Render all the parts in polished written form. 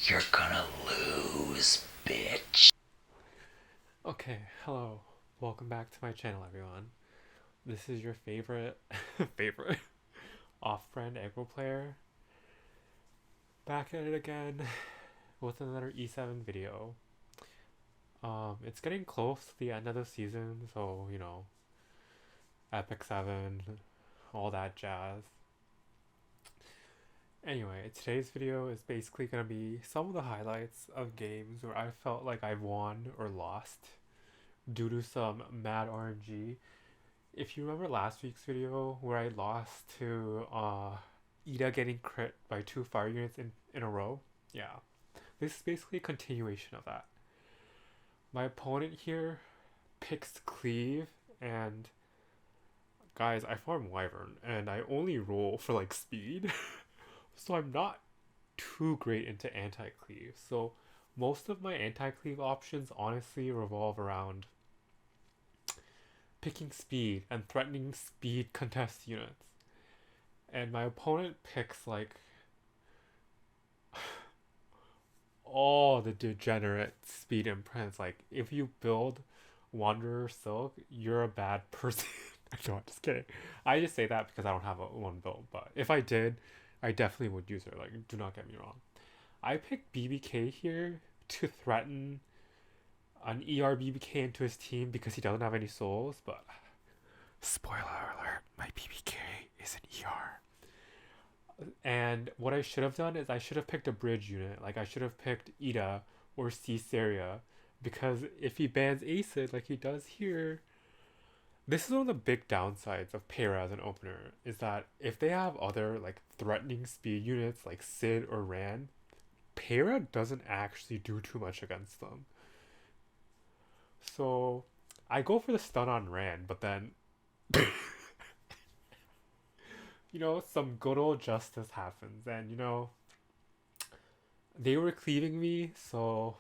You're gonna lose, bitch. Okay, hello. Welcome back to my channel, everyone. This is your favorite favorite off-brand aggro player. Back at it again with another E7 video. It's getting close to the end of the season, so epicseven, all that jazz. Anyway, today's video is basically gonna be some of the highlights of games where I felt like I won or lost due to some mad RNG. If you remember last week's video where I lost to Ida getting crit by 2 fire units in a row, yeah, this is basically a continuation of that. My opponent here picks Cleave, and guys, I farm Wyvern and I only roll for like speed, so I'm not too great into anti-cleave. So most of my anti-cleave options honestly revolve around picking speed and threatening speed contest units. And my opponent picks like all the degenerate speed imprints. Like if you build Wanderer Silk, you're a bad person. No, I'm just kidding. I just say that because I don't have one build, but if I did, I definitely would use her. Like, do not get me wrong. I picked BBK here to threaten an ER BBK into his team because he doesn't have any souls, but spoiler alert, my BBK is an ER. And what I should have done is I should have picked a bridge unit. Like I should have picked Ida or Caesarea, because if he bans Acid like he does here, this is one of the big downsides of Para as an opener, is that if they have other like threatening speed units like Sid or Ran, Para doesn't actually do too much against them. So I go for the stun on Ran, but then some good old justice happens, and they were cleaving me, so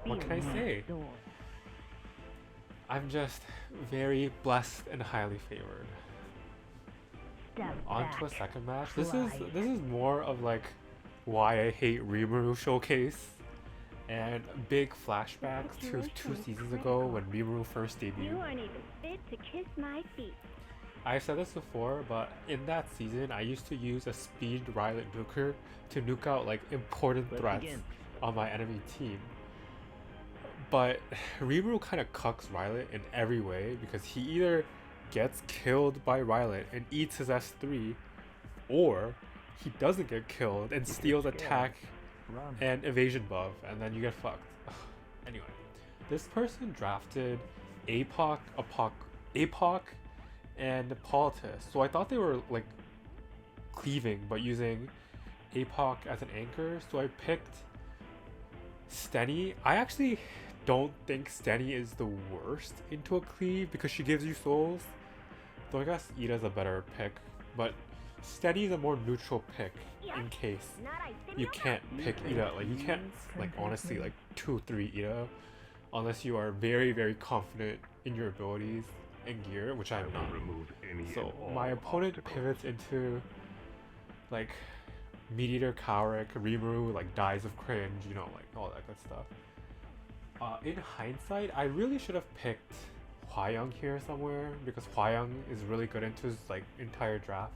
what can I say? I'm just very blessed and highly favored. On to a second match. This is more of like why I hate Rimuru showcase, and big flashbacks to 2 seasons ago when Rimuru first debuted. You aren't even fit to kiss my feet. I've said this before, but in that season, I used to use a speed Rylet nuker to nuke out like important threats on my enemy team. But Rimuru kind of cucks Rylet in every way, because he either gets killed by Rylet and eats his S3, or he doesn't get killed and steals attack and evasion buff, and then you get fucked. Anyway, this person drafted APOC, and Politis. So I thought they were like cleaving but using APOC as an anchor. So I picked Stenny. I actually don't think Stenny is the worst into a cleave because she gives you souls. Though I guess Ida's a better pick, but Stenny is a more neutral pick in case you can't pick Ida. Like you can't like honestly like 2-3 Ida unless you are very, very confident in your abilities and gear, which I'm not. So my opponent pivots into like Meat-Eater, Cowrick, Rimuru, like dies of cringe, like all that good stuff. In hindsight, I really should have picked Hwayoung here somewhere, because Hwayoung is really good into his like entire draft.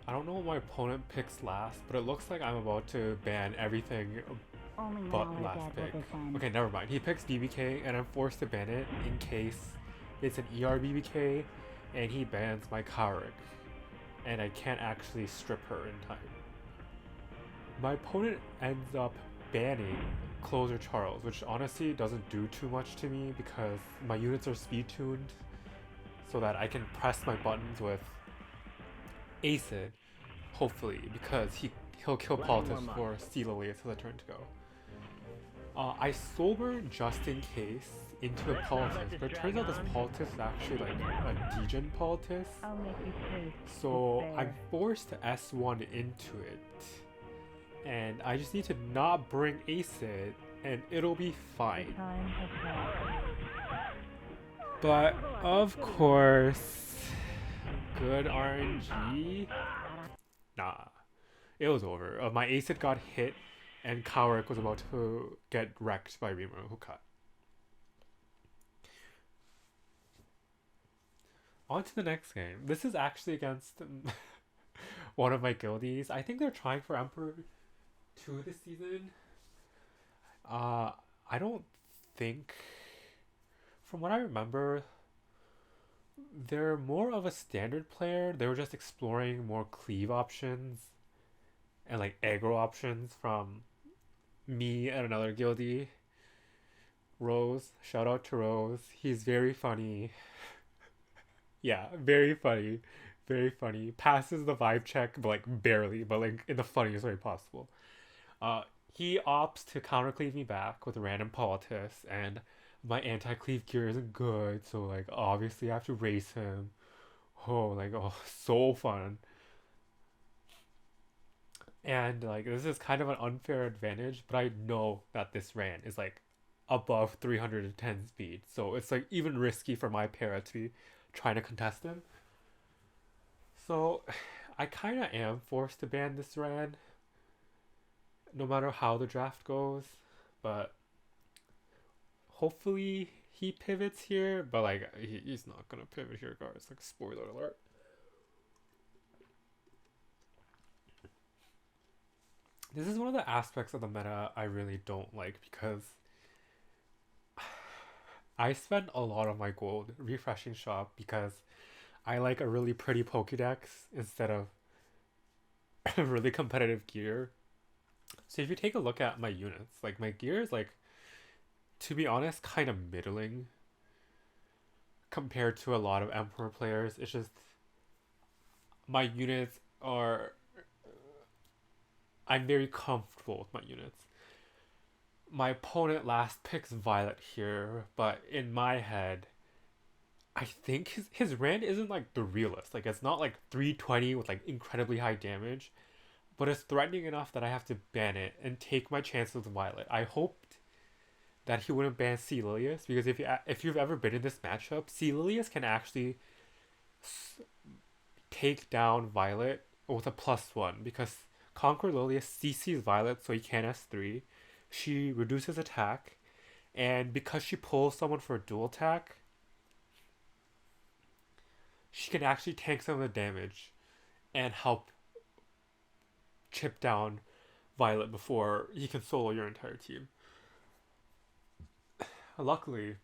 I don't know what my opponent picks last, but it looks like I'm about to ban everything but last pick. Okay, never mind. He picks BBK and I'm forced to ban it in case it's an ER BBK and he bans my Cowrick and I can't actually strip her in time. My opponent ends up banning Closer Charles, which honestly doesn't do too much to me because my units are speed tuned so that I can press my buttons with Acid, hopefully, because he'll kill Politis for steal away till the turn to go. I sober just in case into a Politis, but it turns out this Politis is actually like a degen Politis, so I'm forced to S1 into it, and I just need to not bring Acid and it'll be fine. But of course, good RNG. nah, it was over. My acid got hit, and Kauric was about to get wrecked by Rimuru, who cut. On to the next game. This is actually against one of my guildies. I think they're trying for Emperor 2 this season. I don't think, from what I remember, they're more of a standard player. They were just exploring more cleave options and like aggro options from me and another guildie. Rose, shout out to Rose. He's very funny. Yeah, very funny. Very funny. Passes the vibe check, but like barely, but like in the funniest way possible. He opts to countercleave me back with random poultice, and my anti-cleave gear isn't good, so like obviously I have to race him. Oh, so fun. And like this is kind of an unfair advantage, but I know that this ran is like above 310 speed, so it's like even risky for my para to be trying to contest him. So I kind of am forced to ban this ran, no matter how the draft goes, but hopefully he pivots here, but like he's not gonna pivot here, guys. Like, spoiler alert. This is one of the aspects of the meta I really don't like, because I spend a lot of my gold refreshing shop because I like a really pretty Pokédex instead of really competitive gear. So if you take a look at my units, like my gear is like, to be honest, kind of middling compared to a lot of Emperor players. It's just my units are, I'm very comfortable with my units. My opponent last picks Violet here, but in my head, I think his rand isn't like the realest. Like, it's not like 320 with like incredibly high damage, but it's threatening enough that I have to ban it and take my chances with Violet. I hoped that he wouldn't ban C. Lilius, because if you've ever been in this matchup, C. Lilius can actually take down Violet with a +1, because Conquer Lilius CCs Violet so he can S3. She reduces attack, and because she pulls someone for a dual attack, she can actually tank some of the damage and help chip down Violet before he can solo your entire team. Luckily,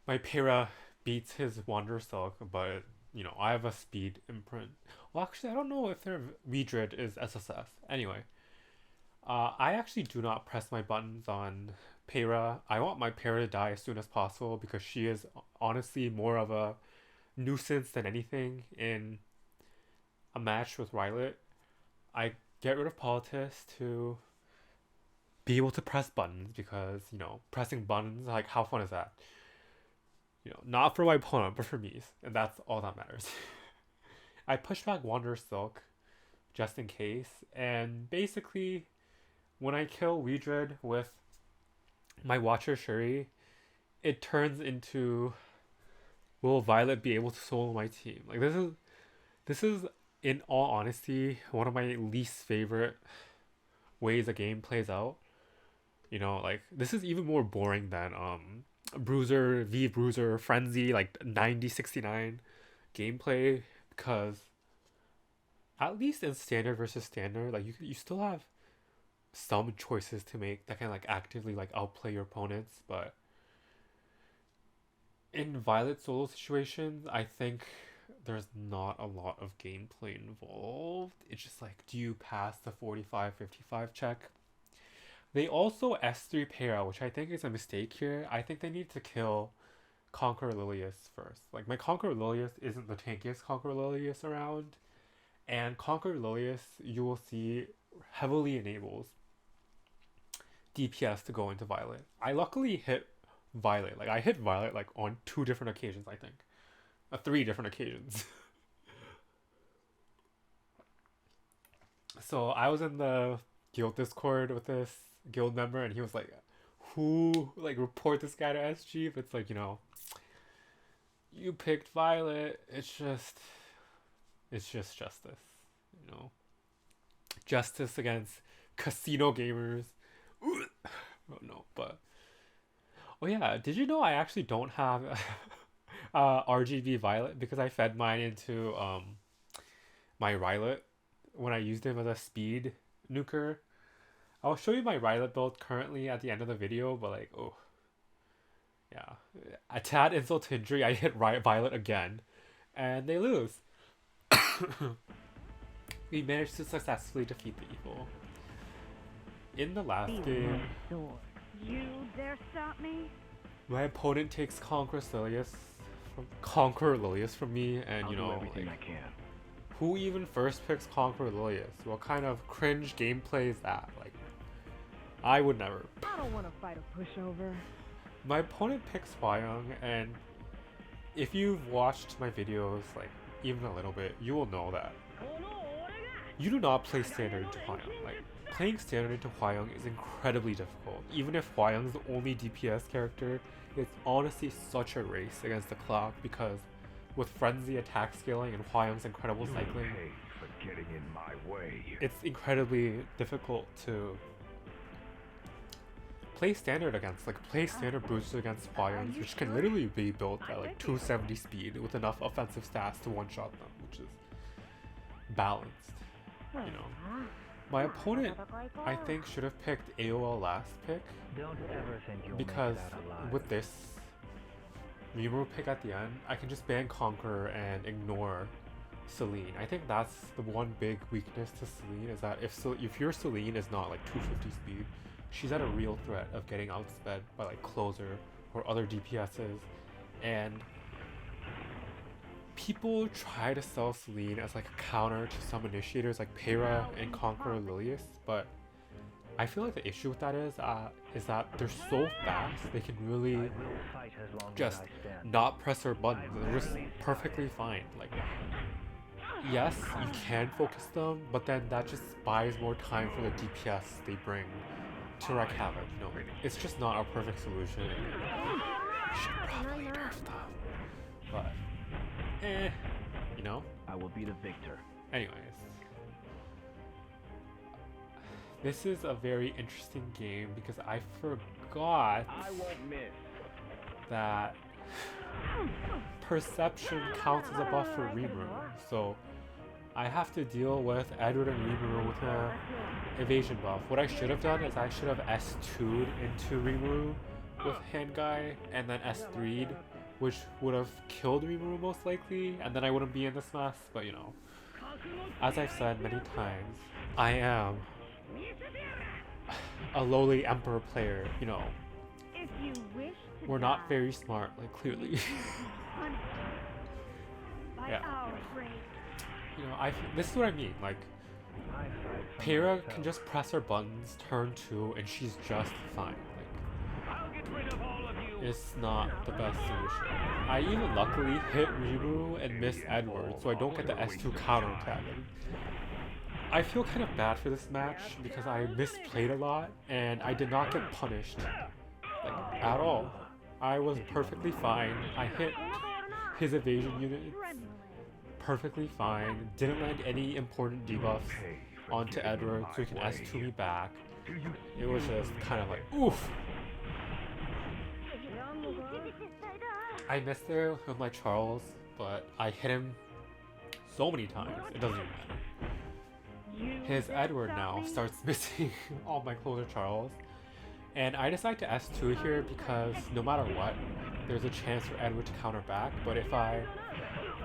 my Para beats his Wander Silk, but you know, I have a speed imprint. Well, actually, I don't know if their Vedrid is SSF. Anyway, I actually do not press my buttons on Para. I want my Para to die as soon as possible, because she is honestly more of a nuisance than anything in a match with Violet. I get rid of Politis to be able to press buttons, because, you know, pressing buttons, like, how fun is that? You know, not for my opponent, but for me, and that's all that matters. I push back Wander Silk just in case, and basically, when I kill Vedrid with my Watcher Shuri, it turns into, will Violet be able to solo my team? Like, this is in all honesty one of my least favorite ways a game plays out. You know, like, this is even more boring than Bruiser, V Bruiser, Frenzy, like 90-69 gameplay, because at least in standard versus standard, like, you still have some choices to make that can like actively like outplay your opponents, but in Violet solo situations, I think there's not a lot of gameplay involved. It's just like, do you pass the 45-55 check? They also S3 Para, which I think is a mistake here. I think they need to kill Conqueror Lilius first. Like, my Conqueror Lilius isn't the tankiest Conqueror Lilius around, and Conqueror Lilius, you will see, heavily enables DPS to go into Violet. I luckily hit Violet. Like, I hit Violet like on 2 different occasions, I think. 3 different occasions. So I was in the guild Discord with this guild member, and he was like, who, like, report this guy to SG? But it's like, you know, you picked Violet. It's just, It's just justice, you know. Justice against casino gamers. Oh no, but oh yeah, did you know I actually don't have RGB violet because I fed mine into my Rylet when I used him as a speed nuker. I'll show you my Rylet build currently at the end of the video, but like, oh yeah, a tad insult to injury, I hit Violet again, and they lose. We managed to successfully defeat the evil. In the last game, You dare stop me? my opponent takes Conqueror Lilius from me, and you know, everything like, I can. who even first picks Conqueror Lilius? What kind of cringe gameplay is that? Like, I would never. I don't want to fight a pushover. My opponent picks Hwayoung, and if you've watched my videos, like, even a little bit, you will know that you do not play standard into Hwayoung. Like, playing standard into Hwayoung is incredibly difficult. Even if Hwayoung is the only DPS character, it's honestly such a race against the clock because with Frenzy attack scaling and Hwayoung's incredible cycling, Pay for getting in my way. it's incredibly difficult to play standard against. Like, play standard boosters against Hwayoungs, which can literally be built at like 270 speed with enough offensive stats to one-shot them, which is balanced, you know. My opponent, I think, should have picked AOL last pick Don't ever think you'll because make that alive. with this Rimuru pick at the end, I can just ban Conqueror and ignore Celine. I think that's the one big weakness to Celine, is that if your Celine is not like 250 speed, she's at a real threat of getting outsped by like Closer or other DPSs, and people try to sell Celine as like a counter to some initiators like Peyra and Conqueror Lilius, but I feel like the issue with that is that they're so fast, they can really I will fight as long just as I stand. not press their buttons, and they're just perfectly fine. Like, yes, you can focus them, but then that just buys more time for the DPS they bring to wreak havoc. You know, it's just not a perfect solution. You should probably nerf them, but you know. I will be the victor. Anyways, this is a very interesting game because I forgot I won't miss. that perception counts as a buff for Rimuru, so I have to deal with Edward and Rimuru with a evasion buff. What I should have done is I should have S2'd into Rimuru with Handguy and then S3'd, which would have killed Rimuru most likely, and then I wouldn't be in this mess, but you know. As I've said many times, I am a lowly Emperor player, you know. If you wish to We're not die, very smart, like, clearly. hunt by Yeah. our rate. You know, this is what I mean, like, I fight for Peyra myself. can just press her buttons, turn 2, and she's just fine. Like, I'll get rid of all of you. it's not the best solution. I even luckily hit Rimuru and miss Edward, so I don't get the S2 counter attack. I feel kind of bad for this match because I misplayed a lot and I did not get punished, like, at all. I was perfectly fine. I hit his evasion units perfectly fine, didn't land any important debuffs Pay for onto getting in Edward so he can my S2 way. me back. Do you It was see just me? kind of like, oof! I missed there with my Charles, but I hit him so many times, it doesn't even matter. His Edward now starts missing all my closer Charles, and I decide to S2 here because no matter what, there's a chance for Edward to counter back, but if I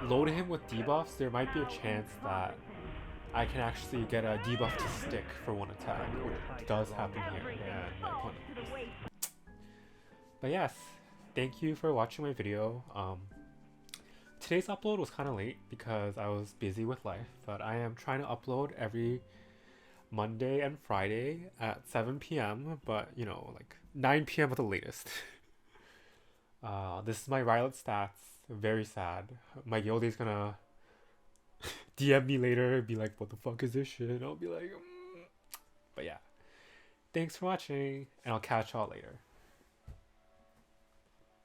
load him with debuffs, there might be a chance that I can actually get a debuff to stick for one attack, which does happen here, and my opponent. But yes, thank you for watching my video. Today's upload was kind of late because I was busy with life, but I am trying to upload every Monday and Friday at 7 p.m, but you know, like 9 p.m. at the latest. This is my Rylet stats. Very sad. My guildie's gonna DM me later and be like, what the fuck is this shit? And I'll be like, But yeah. Thanks for watching, and I'll catch y'all later.